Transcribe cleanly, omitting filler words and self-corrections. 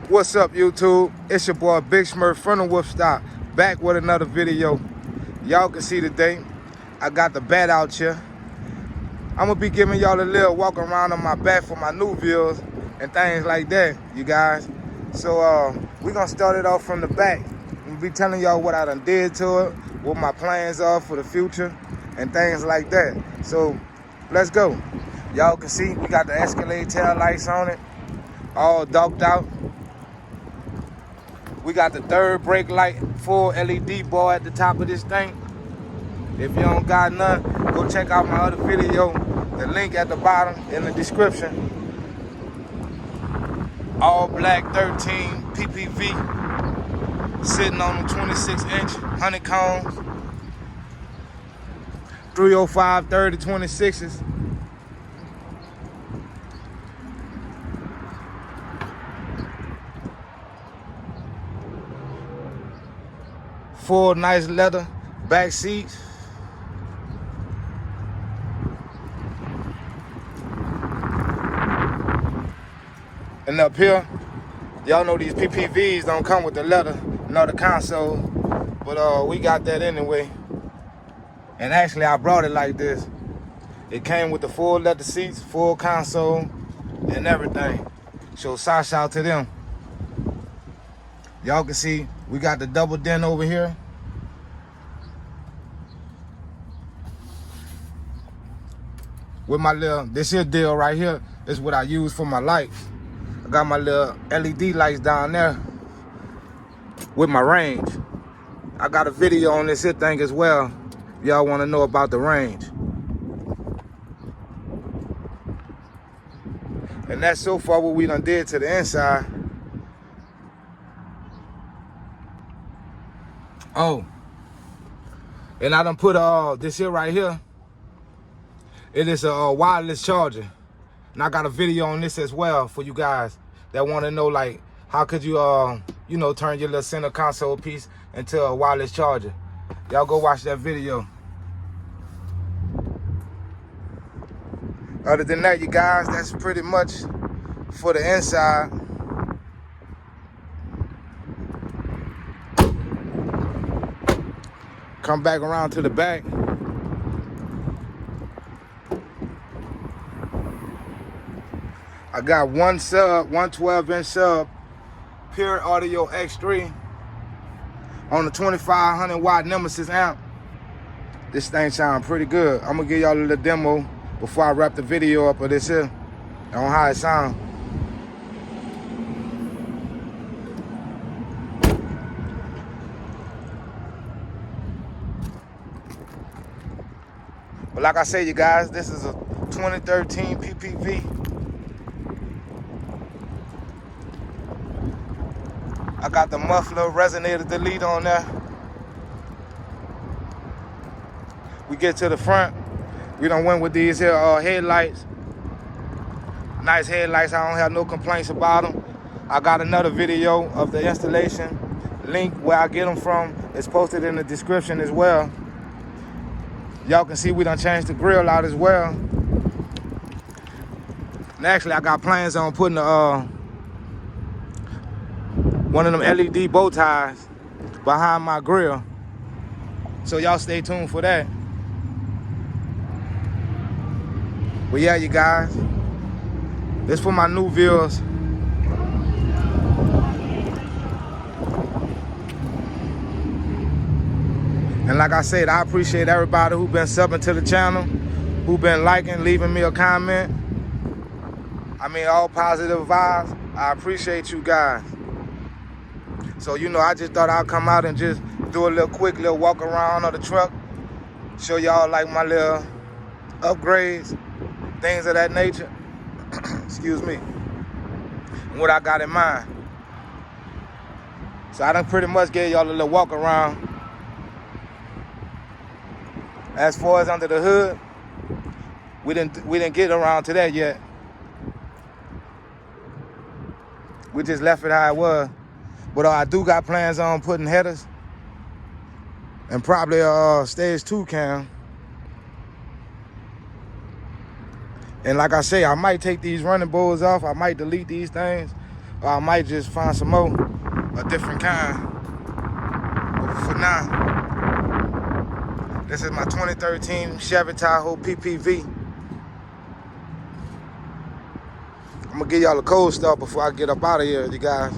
What's up, YouTube? It's your boy Big Smurf from the Wolf Stop, back with another video. Y'all can see today I got the bat out here. I'm gonna be giving y'all a little walk around on my bat for my new views and things like that, you guys. So we're gonna start it off from the back. I'm gonna be telling y'all what I done did to it, what my plans are for the future, and things like that. So let's go. Y'all can see we got the Escalade tail lights on it, all docked out. We got the third brake light, full LED bar at the top of this thing. If you don't got none, go check out my other video. The link at the bottom in the description. All black 13 PPV, sitting on the 26-inch honeycombs. 305 30 26s. Full nice leather back seats. And up here, y'all know these PPVs don't come with the leather, nor the console, but we got that anyway. And actually, I brought it like this. It came with the full leather seats, full console, and everything. So shout out to them. Y'all can see we got the double dent over here. With my little, this here deal right here is what I use for my lights. I got my little LED lights down there with my range. I got a video on this here thing as well, if y'all want to know about the range. And that's so far what we done did to the inside. Oh, and I done put this here right here. It is a wireless charger. And I got a video on this as well for you guys that want to know, like, how could you, you know, turn your little center console piece into a wireless charger. Y'all go watch that video. Other than that, you guys, that's pretty much for the inside. Come back around to the back. I got one 12-inch sub, pure audio X3 on the 2500 watt Nemesis amp. This thing sounds pretty good. I'm gonna give y'all a little demo before I wrap the video up of this here on how it sounds. But like I said, you guys, this is a 2013 PPV. I got the muffler resonator delete on there. We get to the front. We done went with these here headlights. Nice headlights. I don't have no complaints about them. I got another video of the installation. Link where I get them from is posted in the description as well. Y'all can see we done changed the grill out as well. And actually, I got plans on putting one of them LED bow ties behind my grill. So y'all stay tuned for that. But yeah, you guys, this for my new viewers. And like I said, I appreciate everybody who been subbing to the channel, who been liking, leaving me a comment. I mean, all positive vibes. I appreciate you guys. So, you know, I just thought I'd come out and just do a little quick little walk around on the truck. Show y'all like my little upgrades, things of that nature. Excuse me. And what I got in mind. So I done pretty much gave y'all a little walk around. As far as under the hood, we didn't get around to that yet. We just left it how it was. But I do got plans on putting headers and probably a stage 2 cam. And like I say, I might take these running boards off. I might delete these things. Or I might just find some more, a different kind. But for now, this is my 2013 Chevy Tahoe PPV. I'm gonna give y'all a cold start before I get up out of here, you guys.